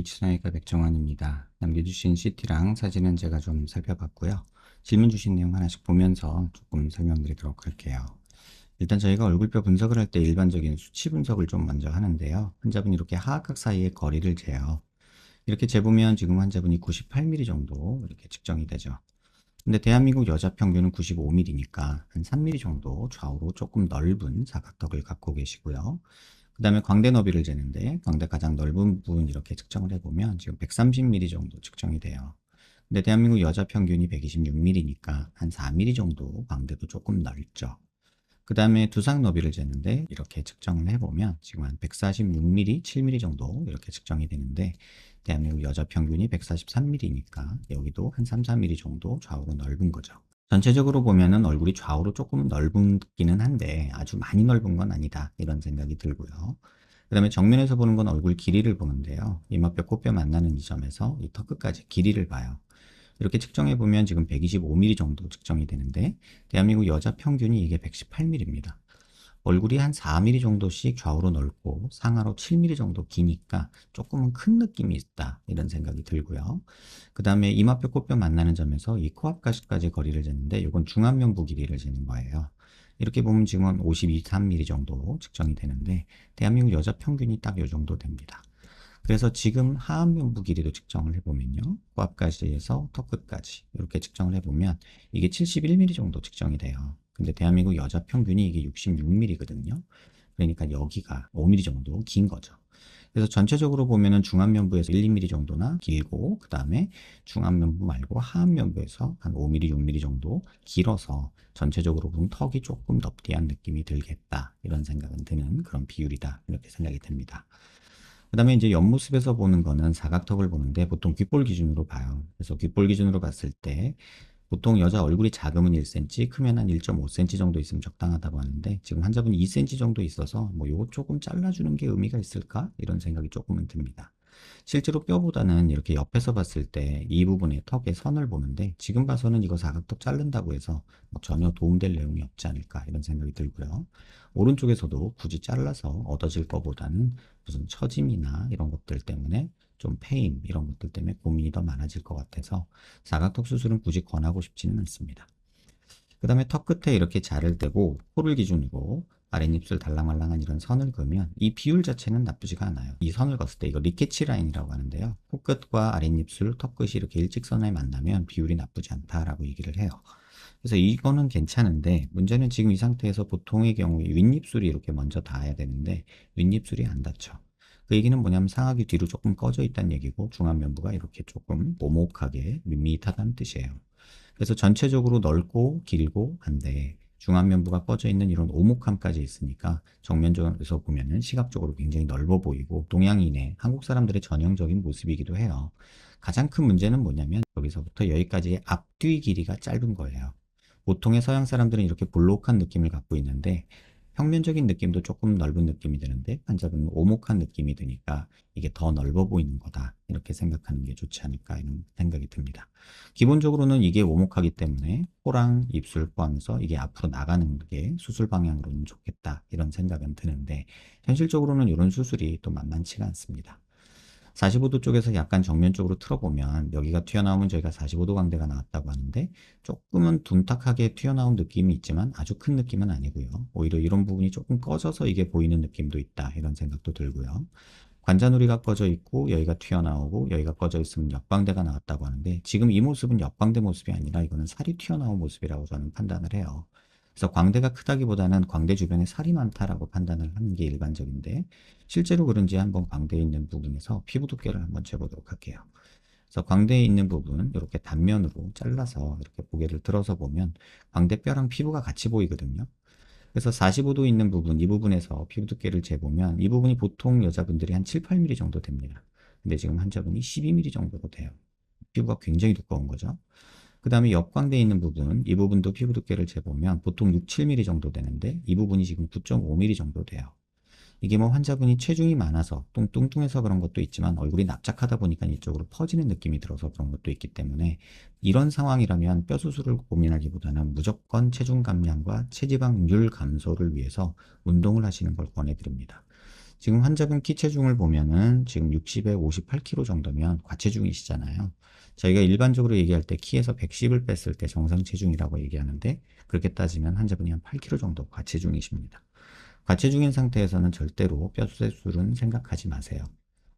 H성형외과 백종원입니다. 남겨주신 CT랑 사진은 제가 좀 살펴봤고요. 질문 주신 내용 하나씩 보면서 조금 설명드리도록 할게요. 일단 저희가 얼굴뼈 분석을 할 때 일반적인 수치 분석을 좀 먼저 하는데요. 환자분이 이렇게 하악각 사이의 거리를 재요. 이렇게 재보면 지금 환자분이 98mm 정도 이렇게 측정이 되죠. 근데 대한민국 여자 평균은 95mm니까 한 3mm 정도 좌우로 조금 넓은 사각턱을 갖고 계시고요. 그 다음에 광대 너비를 재는데 광대 가장 넓은 부분 이렇게 측정을 해보면 지금 130mm 정도 측정이 돼요. 근데 대한민국 여자 평균이 126mm니까 한 4mm 정도 광대도 조금 넓죠. 그 다음에 두상 너비를 재는데 이렇게 측정을 해보면 지금 한 146mm, 7mm 정도 이렇게 측정이 되는데 대한민국 여자 평균이 143mm니까 여기도 한 3, 4mm 정도 좌우로 넓은 거죠. 전체적으로 보면은 얼굴이 좌우로 조금 넓기는 한데 아주 많이 넓은 건 아니다 이런 생각이 들고요. 그 다음에 정면에서 보는 건 얼굴 길이를 보는데요. 이마뼈 코뼈 만나는 이 점에서 이 턱 끝까지 길이를 봐요. 이렇게 측정해 보면 지금 125mm 정도 측정이 되는데 대한민국 여자 평균이 이게 118mm입니다. 얼굴이 한 4mm 정도씩 좌우로 넓고 상하로 7mm 정도 기니까 조금은 큰 느낌이 있다 이런 생각이 들고요. 그 다음에 이마뼈 코뼈 만나는 점에서 이 코앞까지 거리를 재는데 이건 중안면부 길이를 재는 거예요. 이렇게 보면 지금 52, 3mm 정도 측정이 되는데 대한민국 여자 평균이 딱 이 정도 됩니다. 그래서 지금 하안면부 길이도 측정을 해보면요. 코앞까지에서 턱 끝까지 이렇게 측정을 해보면 이게 71mm 정도 측정이 돼요. 근데 대한민국 여자 평균이 이게 66mm거든요. 그러니까 여기가 5mm 정도 긴 거죠. 그래서 전체적으로 보면은 중안면부에서 1, 2mm 정도나 길고 그 다음에 중안면부 말고 하안면부에서 한 5mm, 6mm 정도 길어서 전체적으로 보면 턱이 조금 넙디한 느낌이 들겠다 이런 생각은 드는 그런 비율이다 이렇게 생각이 듭니다. 그 다음에 이제 옆모습에서 보는 거는 사각턱을 보는데 보통 귓볼 기준으로 봐요. 그래서 귓볼 기준으로 봤을 때 보통 여자 얼굴이 작으면 1cm, 크면 한 1.5cm 정도 있으면 적당하다고 하는데 지금 환자분이 2cm 정도 있어서 뭐 요거 조금 잘라주는 게 의미가 있을까? 이런 생각이 조금은 듭니다. 실제로 뼈보다는 이렇게 옆에서 봤을 때 이 부분의 턱의 선을 보는데 지금 봐서는 이거 사각턱 자른다고 해서 뭐 전혀 도움될 내용이 없지 않을까 이런 생각이 들고요. 오른쪽에서도 굳이 잘라서 얻어질 거보다는 무슨 처짐이나 이런 것들 때문에 좀 페인 이런 것들 때문에 고민이 더 많아질 것 같아서 사각턱 수술은 굳이 권하고 싶지는 않습니다. 그 다음에 턱 끝에 이렇게 자를 떼고 코를 기준으로 아랫입술 달랑말랑한 이런 선을 그으면 이 비율 자체는 나쁘지가 않아요. 이 선을 그었을 때 이거 리케치 라인이라고 하는데요. 코끝과 아랫입술, 턱 끝이 이렇게 일직선에 만나면 비율이 나쁘지 않다라고 얘기를 해요. 그래서 이거는 괜찮은데 문제는 지금 이 상태에서 보통의 경우에 윗입술이 이렇게 먼저 닿아야 되는데 윗입술이 안 닿죠. 그 얘기는 뭐냐면 상악이 뒤로 조금 꺼져 있다는 얘기고 중안면부가 이렇게 조금 오목하게 밋밋하다는 뜻이에요. 그래서 전체적으로 넓고 길고 한데 중안면부가 꺼져 있는 이런 오목함까지 있으니까 정면적에서 보면은 시각적으로 굉장히 넓어 보이고 동양인의 한국 사람들의 전형적인 모습이기도 해요. 가장 큰 문제는 뭐냐면 여기서부터 여기까지의 앞뒤 길이가 짧은 거예요. 보통의 서양 사람들은 이렇게 볼록한 느낌을 갖고 있는데 평면적인 느낌도 조금 넓은 느낌이 드는데 환자분은 오목한 느낌이 드니까 이게 더 넓어 보이는 거다 이렇게 생각하는 게 좋지 않을까 이런 생각이 듭니다. 기본적으로는 이게 오목하기 때문에 코랑 입술 포함해서 이게 앞으로 나가는 게 수술 방향으로는 좋겠다 이런 생각은 드는데 현실적으로는 이런 수술이 또 만만치가 않습니다. 45도 쪽에서 약간 정면 쪽으로 틀어보면 여기가 튀어나오면 저희가 45도 광대가 나왔다고 하는데 조금은 둔탁하게 튀어나온 느낌이 있지만 아주 큰 느낌은 아니고요. 오히려 이런 부분이 조금 꺼져서 이게 보이는 느낌도 있다 이런 생각도 들고요. 관자놀이가 꺼져 있고 여기가 튀어나오고 여기가 꺼져 있으면 역광대가 나왔다고 하는데 지금 이 모습은 역광대 모습이 아니라 이거는 살이 튀어나온 모습이라고 저는 판단을 해요. 그래서 광대가 크다기보다는 광대 주변에 살이 많다라고 판단을 하는 게 일반적인데 실제로 그런지 한번 광대에 있는 부분에서 피부 두께를 한번 재보도록 할게요. 그래서 광대에 있는 부분 이렇게 단면으로 잘라서 이렇게 고개를 들어서 보면 광대뼈랑 피부가 같이 보이거든요. 그래서 45도 있는 부분, 이 부분에서 피부 두께를 재보면 이 부분이 보통 여자분들이 한 7, 8mm 정도 됩니다. 근데 지금 환자분이 12mm 정도로 돼요. 피부가 굉장히 두꺼운 거죠. 그 다음에 옆광대에 있는 부분, 이 부분도 피부 두께를 재보면 보통 6, 7mm 정도 되는데 이 부분이 지금 9.5mm 정도 돼요. 이게 뭐 환자분이 체중이 많아서 뚱뚱해서 그런 것도 있지만 얼굴이 납작하다 보니까 이쪽으로 퍼지는 느낌이 들어서 그런 것도 있기 때문에 이런 상황이라면 뼈 수술을 고민하기보다는 무조건 체중 감량과 체지방률 감소를 위해서 운동을 하시는 걸 권해드립니다. 지금 환자분 키 체중을 보면은 지금 60에 58kg 정도면 과체중이시잖아요. 저희가 일반적으로 얘기할 때 키에서 110을 뺐을 때 정상 체중이라고 얘기하는데, 그렇게 따지면 환자분이 한 8kg 정도 과체중이십니다. 과체중인 상태에서는 절대로 뼈 수술은 생각하지 마세요.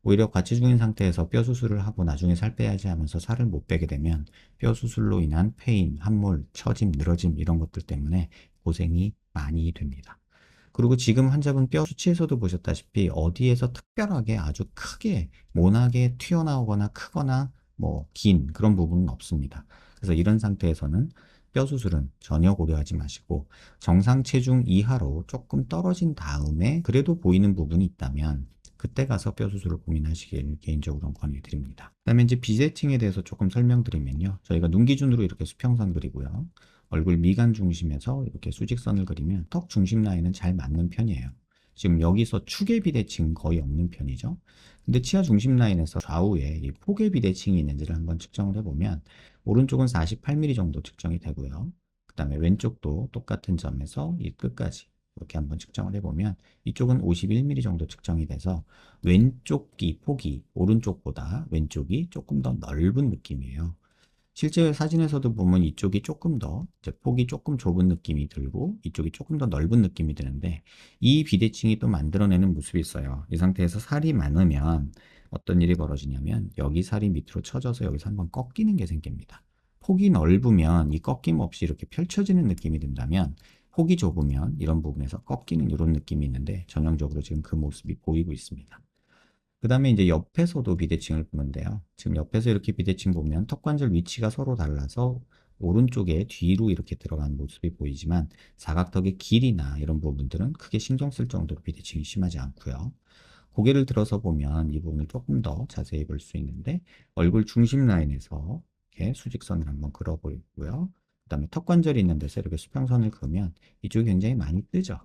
오히려 과체중인 상태에서 뼈 수술을 하고 나중에 살 빼야지 하면서 살을 못 빼게 되면 뼈 수술로 인한 페인, 함몰, 처짐, 늘어짐 이런 것들 때문에 고생이 많이 됩니다. 그리고 지금 환자분 뼈 수치에서도 보셨다시피 어디에서 특별하게 아주 크게 모나게 튀어나오거나 크거나 뭐 긴 그런 부분은 없습니다. 그래서 이런 상태에서는 뼈 수술은 전혀 고려하지 마시고, 정상 체중 이하로 조금 떨어진 다음에 그래도 보이는 부분이 있다면 그때 가서 뼈 수술을 고민하시길 개인적으로 권유드립니다. 그다음에 이제 비대칭에 대해서 조금 설명드리면요. 저희가 눈 기준으로 이렇게 수평선 그리고요. 얼굴 미간 중심에서 이렇게 수직선을 그리면 턱 중심 라인은 잘 맞는 편이에요. 지금 여기서 축의 비대칭 거의 없는 편이죠. 근데 치아 중심 라인에서 좌우에 이 폭의 비대칭이 있는지를 한번 측정을 해보면 오른쪽은 48mm 정도 측정이 되고요. 그 다음에 왼쪽도 똑같은 점에서 이 끝까지 이렇게 한번 측정을 해보면 이쪽은 51mm 정도 측정이 돼서 왼쪽이 폭이 오른쪽보다 왼쪽이 조금 더 넓은 느낌이에요. 실제 사진에서도 보면 이쪽이 조금 더 이제 폭이 조금 좁은 느낌이 들고 이쪽이 조금 더 넓은 느낌이 드는데, 이 비대칭이 또 만들어내는 모습이 있어요. 이 상태에서 살이 많으면 어떤 일이 벌어지냐면 여기 살이 밑으로 쳐져서 여기서 한번 꺾이는 게 생깁니다. 폭이 넓으면 이 꺾임 없이 이렇게 펼쳐지는 느낌이 든다면, 폭이 좁으면 이런 부분에서 꺾이는 이런 느낌이 있는데 전형적으로 지금 그 모습이 보이고 있습니다. 그 다음에 이제 옆에서도 비대칭을 보는데요. 지금 옆에서 이렇게 비대칭 보면 턱관절 위치가 서로 달라서 오른쪽에 뒤로 이렇게 들어간 모습이 보이지만 사각턱의 길이나 이런 부분들은 크게 신경 쓸 정도로 비대칭이 심하지 않고요. 고개를 들어서 보면 이 부분을 조금 더 자세히 볼 수 있는데, 얼굴 중심 라인에서 이렇게 수직선을 한번 그려 보이고요. 그 다음에 턱관절이 있는 데서 이렇게 수평선을 그으면 이쪽이 굉장히 많이 뜨죠.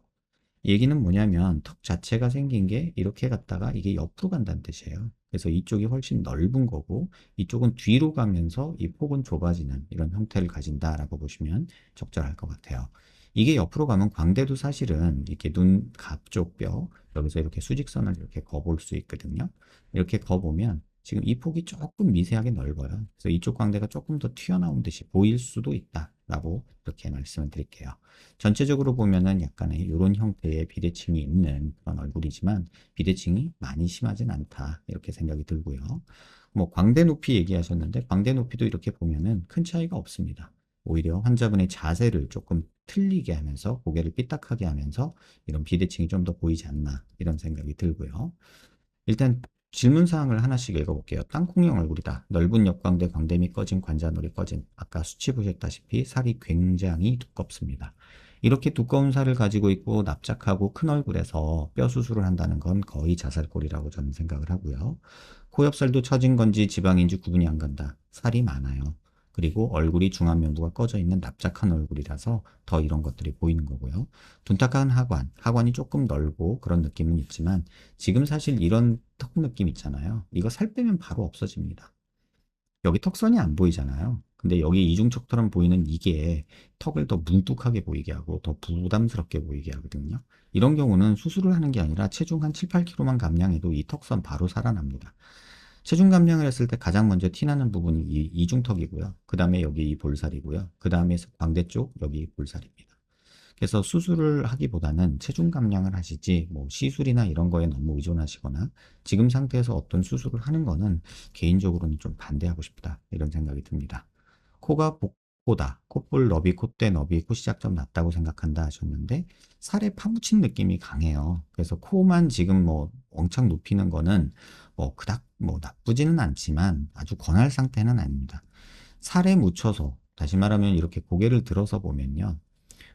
얘기는 뭐냐면 턱 자체가 생긴 게 이렇게 갔다가 이게 옆으로 간다는 뜻이에요. 그래서 이쪽이 훨씬 넓은 거고 이쪽은 뒤로 가면서 이 폭은 좁아지는 이런 형태를 가진다라고 보시면 적절할 것 같아요. 이게 옆으로 가면 광대도 사실은 이렇게 눈 갑쪽 뼈 여기서 이렇게 수직선을 이렇게 거볼 수 있거든요. 이렇게 거보면 지금 이 폭이 조금 미세하게 넓어요. 그래서 이쪽 광대가 조금 더 튀어나온 듯이 보일 수도 있다라고 이렇게 말씀을 드릴게요. 전체적으로 보면은 약간의 이런 형태의 비대칭이 있는 그런 얼굴이지만 비대칭이 많이 심하진 않다 이렇게 생각이 들고요. 뭐 광대 높이 얘기하셨는데 광대 높이도 이렇게 보면은 큰 차이가 없습니다. 오히려 환자분의 자세를 조금 틀리게 하면서 고개를 삐딱하게 하면서 이런 비대칭이 좀 더 보이지 않나 이런 생각이 들고요. 일단 질문 사항을 하나씩 읽어볼게요. 땅콩형 얼굴이다. 넓은 옆광대, 광대밑 꺼진, 관자놀이 꺼진. 아까 수치 보셨다시피 살이 굉장히 두껍습니다. 이렇게 두꺼운 살을 가지고 있고 납작하고 큰 얼굴에서 뼈 수술을 한다는 건 거의 자살골이라고 저는 생각을 하고요. 코 옆살도 처진 건지 지방인지 구분이 안 간다. 살이 많아요. 그리고 얼굴이 중안면부가 꺼져 있는 납작한 얼굴이라서 더 이런 것들이 보이는 거고요. 둔탁한 하관, 하관이 조금 넓고 그런 느낌은 있지만 지금 사실 이런 턱 느낌 있잖아요. 이거 살 빼면 바로 없어집니다. 여기 턱선이 안 보이잖아요. 근데 여기 이중척처럼 보이는 이게 턱을 더 뭉툭하게 보이게 하고 더 부담스럽게 보이게 하거든요. 이런 경우는 수술을 하는 게 아니라 체중 한 7, 8kg만 감량해도 이 턱선 바로 살아납니다. 체중 감량을 했을 때 가장 먼저 티나는 부분이 이 이중턱이고요. 그 다음에 여기 이 볼살이고요. 그 다음에 광대 쪽 여기 볼살입니다. 그래서 수술을 하기보다는 체중 감량을 하시지 뭐 시술이나 이런 거에 너무 의존하시거나 지금 상태에서 어떤 수술을 하는 거는 개인적으로는 좀 반대하고 싶다 이런 생각이 듭니다. 코가 복코다, 콧볼 너비, 콧대 너비, 코 시작점 낮다고 생각한다 하셨는데 살에 파묻힌 느낌이 강해요. 그래서 코만 지금 뭐 왕창 높이는 거는 뭐 그닥 뭐 나쁘지는 않지만 아주 권할 상태는 아닙니다. 살에 묻혀서 다시 말하면 이렇게 고개를 들어서 보면요.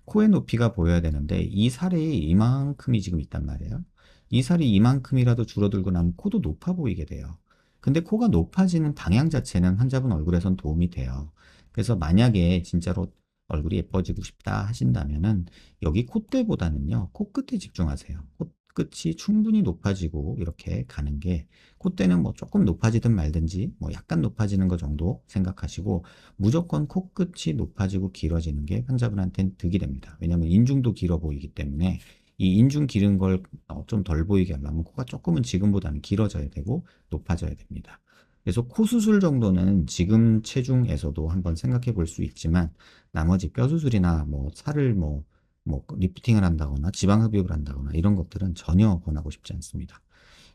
코의 높이가 보여야 되는데 이 살이 이만큼이 지금 있단 말이에요. 이 살이 이만큼이라도 줄어들고 나면 코도 높아 보이게 돼요. 근데 코가 높아지는 방향 자체는 환자분 얼굴에선 도움이 돼요. 그래서 만약에 진짜로 얼굴이 예뻐지고 싶다 하신다면은 여기 콧대보다는요, 코끝에 집중하세요. 코끝이 충분히 높아지고 이렇게 가는 게, 콧대는 뭐 조금 높아지든 말든지 뭐 약간 높아지는 거 정도 생각하시고 무조건 코끝이 높아지고 길어지는 게 환자분한테는 득이 됩니다. 왜냐하면 인중도 길어 보이기 때문에 이 인중 기른 걸 좀 덜 보이게 하려면 코가 조금은 지금보다는 길어져야 되고 높아져야 됩니다. 그래서 코 수술 정도는 지금 체중에서도 한번 생각해 볼 수 있지만 나머지 뼈 수술이나 뭐 살을 뭐 리프팅을 한다거나 지방 흡입을 한다거나 이런 것들은 전혀 권하고 싶지 않습니다.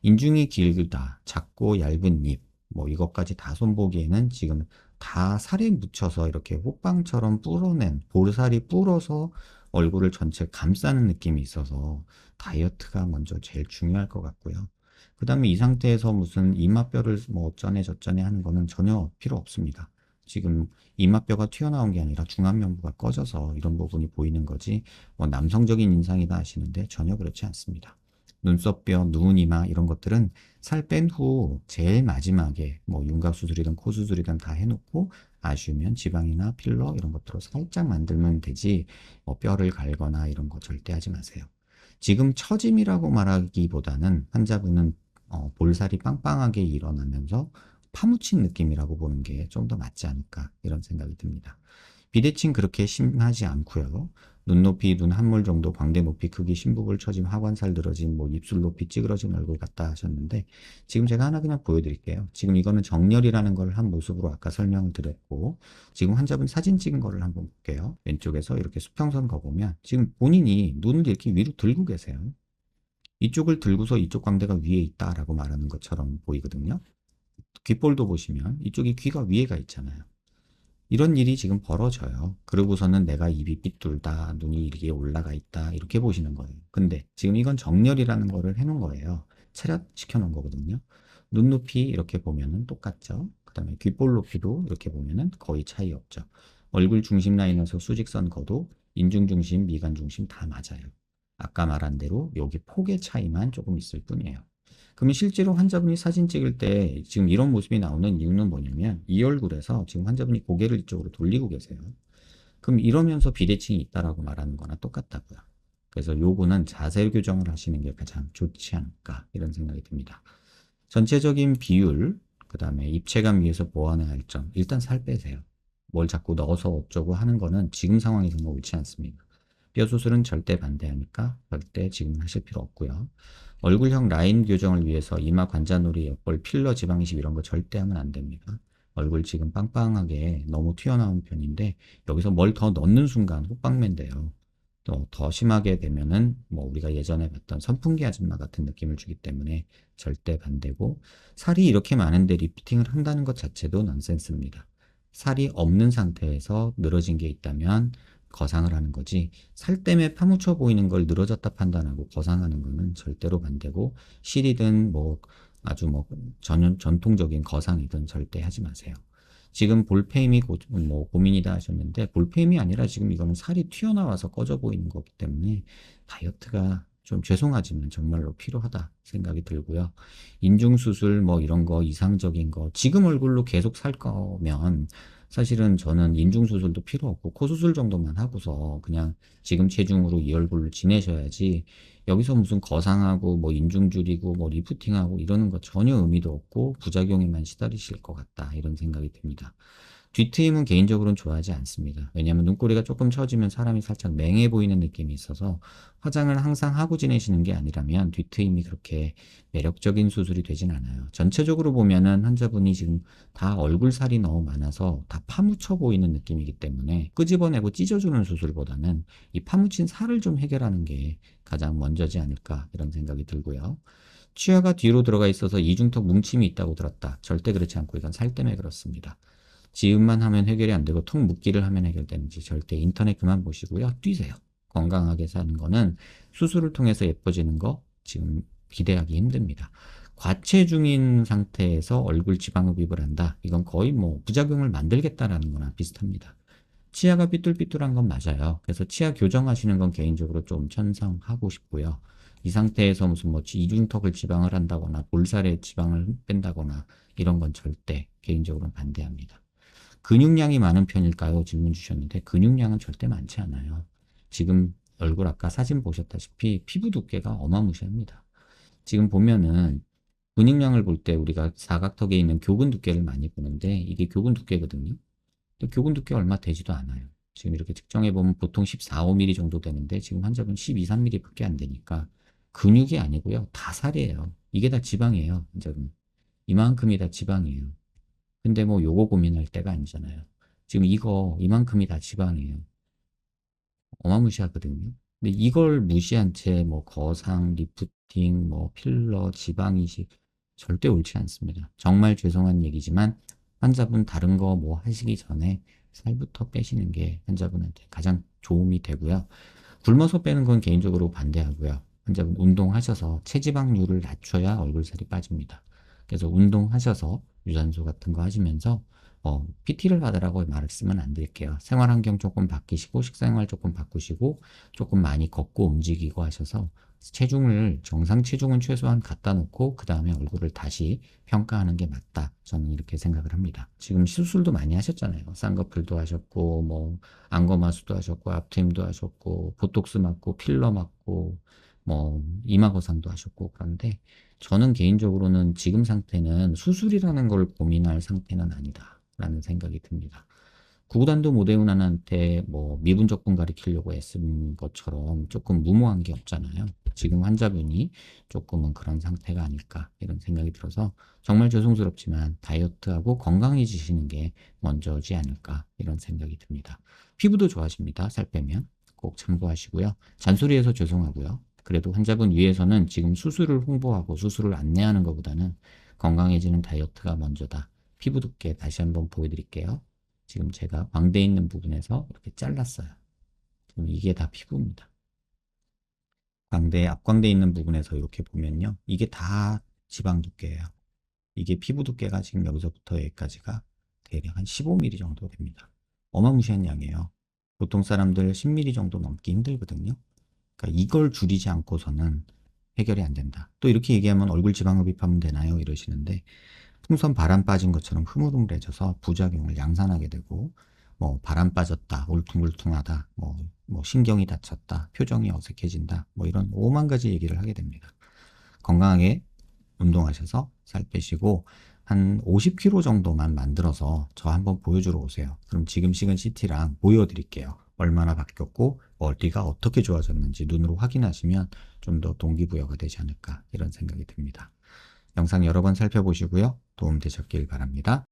인중이 길다, 작고 얇은 입, 뭐 이것까지 다 손보기에는 지금 다 살에 묻혀서 이렇게 호빵처럼 불어낸 볼살이 불어서 얼굴을 전체 감싸는 느낌이 있어서 다이어트가 먼저 제일 중요할 것 같고요. 그 다음에 이 상태에서 무슨 이마뼈를 뭐 어쩌네 저쩌네 하는 거는 전혀 필요 없습니다. 지금 이마뼈가 튀어나온 게 아니라 중안면부가 꺼져서 이런 부분이 보이는 거지 뭐 남성적인 인상이다 하시는데 전혀 그렇지 않습니다. 눈썹뼈, 눈, 이마 이런 것들은 살 뺀 후 제일 마지막에 뭐 윤곽 수술이든 코 수술이든 다 해놓고 아쉬우면 지방이나 필러 이런 것들로 살짝 만들면 되지 뭐 뼈를 갈거나 이런 거 절대 하지 마세요. 지금 처짐이라고 말하기보다는 환자분은 볼살이 빵빵하게 일어나면서 파묻힌 느낌이라고 보는 게 좀 더 맞지 않을까 이런 생각이 듭니다. 비대칭 그렇게 심하지 않고요. 눈높이, 눈 한 물 정도, 광대 높이 크기, 심부볼 처짐, 하관살 늘어짐, 뭐 입술 높이 찌그러진 얼굴 같다 하셨는데 지금 제가 하나 그냥 보여드릴게요. 지금 이거는 정렬이라는 걸 한 모습으로 아까 설명을 드렸고 지금 환자분 사진 찍은 거를 한번 볼게요. 왼쪽에서 이렇게 수평선 거보면 지금 본인이 눈을 이렇게 위로 들고 계세요. 이쪽을 들고서 이쪽 광대가 위에 있다라고 말하는 것처럼 보이거든요. 귓볼도 보시면 이쪽이 귀가 위에가 있잖아요. 이런 일이 지금 벌어져요. 그러고서는 내가 입이 삐뚤다, 눈이 이렇게 올라가 있다, 이렇게 보시는 거예요. 근데 지금 이건 정렬이라는 거를 해놓은 거예요. 차렷시켜 놓은 거거든요. 눈높이 이렇게 보면은 똑같죠. 그 다음에 귓볼 높이도 이렇게 보면은 거의 차이 없죠. 얼굴 중심 라인에서 수직선 거도 인중 중심, 미간 중심 다 맞아요. 아까 말한 대로 여기 폭의 차이만 조금 있을 뿐이에요. 그러면 실제로 환자분이 사진 찍을 때 지금 이런 모습이 나오는 이유는 뭐냐면 이 얼굴에서 지금 환자분이 고개를 이쪽으로 돌리고 계세요. 그럼 이러면서 비대칭이 있다라고 말하는 거나 똑같다고요. 그래서 요거는 자세 교정을 하시는 게 가장 좋지 않을까 이런 생각이 듭니다. 전체적인 비율, 그 다음에 입체감 위에서 보완해야 할 점, 일단 살 빼세요. 뭘 자꾸 넣어서 어쩌고 하는 거는 지금 상황에서는 옳지 않습니다. 뼈 수술은 절대 반대하니까 절대 지금 하실 필요 없고요. 얼굴형 라인 교정을 위해서 이마 관자놀이, 옆볼, 필러, 지방 이식 이런 거 절대 하면 안 됩니다. 얼굴 지금 빵빵하게 너무 튀어나온 편인데 여기서 뭘 더 넣는 순간 호빵맨돼요. 또 더 심하게 되면은 뭐 우리가 예전에 봤던 선풍기 아줌마 같은 느낌을 주기 때문에 절대 반대고 살이 이렇게 많은데 리프팅을 한다는 것 자체도 넌센스입니다. 살이 없는 상태에서 늘어진 게 있다면 거상을 하는 거지 살 때문에 파묻혀 보이는 걸 늘어졌다 판단하고 거상하는 거는 절대로 반대고 실이든 뭐 아주 뭐 전통적인 거상이든 절대 하지 마세요. 지금 볼페임이 뭐 고민이다 하셨는데 볼페임이 아니라 지금 이거는 살이 튀어나와서 꺼져 보이는 거기 때문에 다이어트가 좀 죄송하지만 정말로 필요하다 생각이 들고요. 인중수술 뭐 이런 거 이상적인 거 지금 얼굴로 계속 살 거면 사실은 저는 인중수술도 필요 없고 코수술 정도만 하고서 그냥 지금 체중으로 이 얼굴로 지내셔야지 여기서 무슨 거상하고 뭐 인중 줄이고 뭐 리프팅하고 이러는 거 전혀 의미도 없고 부작용에만 시달리실 것 같다 이런 생각이 듭니다. 뒤트임은 개인적으로는 좋아하지 않습니다. 왜냐하면 눈꼬리가 조금 처지면 사람이 살짝 맹해 보이는 느낌이 있어서 화장을 항상 하고 지내시는 게 아니라면 뒤트임이 그렇게 매력적인 수술이 되진 않아요. 전체적으로 보면은 환자분이 지금 다 얼굴 살이 너무 많아서 다 파묻혀 보이는 느낌이기 때문에 끄집어내고 찢어주는 수술보다는 이 파묻힌 살을 좀 해결하는 게 가장 먼저지 않을까 이런 생각이 들고요. 치아가 뒤로 들어가 있어서 이중턱 뭉침이 있다고 들었다. 절대 그렇지 않고 이건 살 때문에 그렇습니다. 지음만 하면 해결이 안 되고 통 묶기를 하면 해결되는지 절대 인터넷 그만 보시고요. 뛰세요. 건강하게 사는 거는 수술을 통해서 예뻐지는 거 지금 기대하기 힘듭니다. 과체중인 상태에서 얼굴 지방흡입을 한다. 이건 거의 뭐 부작용을 만들겠다라는 거나 비슷합니다. 치아가 삐뚤삐뚤한 건 맞아요. 그래서 치아 교정하시는 건 개인적으로 좀 찬성하고 싶고요. 이 상태에서 무슨 뭐 이중턱을 지방을 한다거나 볼살에 지방을 뺀다거나 이런 건 절대 개인적으로는 반대합니다. 근육량이 많은 편일까요? 질문 주셨는데 근육량은 절대 많지 않아요. 지금 얼굴 아까 사진 보셨다시피 피부 두께가 어마무시합니다. 지금 보면은 근육량을 볼 때 우리가 사각턱에 있는 교근 두께를 많이 보는데 이게 교근 두께거든요. 근데 교근 두께 얼마 되지도 않아요. 지금 이렇게 측정해 보면 보통 14, 5mm 정도 되는데 지금 환자분 12, 3mm밖에 안 되니까 근육이 아니고요. 다 살이에요. 이게 다 지방이에요. 환자분. 이만큼이 다 지방이에요. 근데 뭐 요거 고민할 때가 아니잖아요. 지금 이거 이만큼이 다 지방이에요. 어마무시하거든요. 근데 이걸 무시한 채 뭐 거상, 리프팅, 뭐 필러, 지방 이식 절대 옳지 않습니다. 정말 죄송한 얘기지만 환자분 다른 거 뭐 하시기 전에 살부터 빼시는 게 환자분한테 가장 도움이 되고요. 굶어서 빼는 건 개인적으로 반대하고요. 환자분 운동하셔서 체지방률을 낮춰야 얼굴살이 빠집니다. 그래서 운동하셔서 유산소 같은 거 하시면서 PT를 받으라고 말씀은 안 드릴게요. 생활 환경 조금 바뀌시고 식생활 조금 바꾸시고 조금 많이 걷고 움직이고 하셔서 체중을 정상 체중은 최소한 갖다 놓고 그 다음에 얼굴을 다시 평가하는 게 맞다. 저는 이렇게 생각을 합니다. 지금 시술도 많이 하셨잖아요. 쌍꺼풀도 하셨고 뭐 안검하수도 하셨고 앞트임도 하셨고 보톡스 맞고 필러 맞고 뭐 이마 거상도 하셨고 그런데 저는 개인적으로는 지금 상태는 수술이라는 걸 고민할 상태는 아니다라는 생각이 듭니다. 구구단도 모데우난한테 뭐 미분적분 가리키려고 애쓴 것처럼 조금 무모한 게 없잖아요. 지금 환자분이 조금은 그런 상태가 아닐까 이런 생각이 들어서 정말 죄송스럽지만 다이어트하고 건강해지시는 게 먼저지 않을까 이런 생각이 듭니다. 피부도 좋아집니다. 살 빼면 꼭 참고하시고요. 잔소리해서 죄송하고요. 그래도 환자분 위해서는 지금 수술을 홍보하고 수술을 안내하는 것보다는 건강해지는 다이어트가 먼저다. 피부 두께 다시 한번 보여드릴게요. 지금 제가 광대 있는 부분에서 이렇게 잘랐어요. 지금 이게 다 피부입니다. 광대, 앞광대 있는 부분에서 이렇게 보면요. 이게 다 지방 두께예요. 이게 피부 두께가 지금 여기서부터 여기까지가 대략 한 15mm 정도 됩니다. 어마무시한 양이에요. 보통 사람들 10mm 정도 넘기 힘들거든요. 그러니까 이걸 줄이지 않고서는 해결이 안 된다. 또 이렇게 얘기하면 얼굴 지방 흡입하면 되나요? 이러시는데 풍선 바람 빠진 것처럼 흐물흐물해져서 부작용을 양산하게 되고 뭐 바람 빠졌다, 울퉁불퉁하다, 뭐 신경이 다쳤다, 표정이 어색해진다, 뭐 이런 오만 가지 얘기를 하게 됩니다. 건강하게 운동하셔서 살 빼시고 한 50kg 정도만 만들어서 저 한번 보여주러 오세요. 그럼 지금 찍은 CT랑 보여드릴게요. 얼마나 바뀌었고 어디가 어떻게 좋아졌는지 눈으로 확인하시면 좀 더 동기부여가 되지 않을까 이런 생각이 듭니다. 영상 여러 번 살펴보시고요. 도움 되셨길 바랍니다.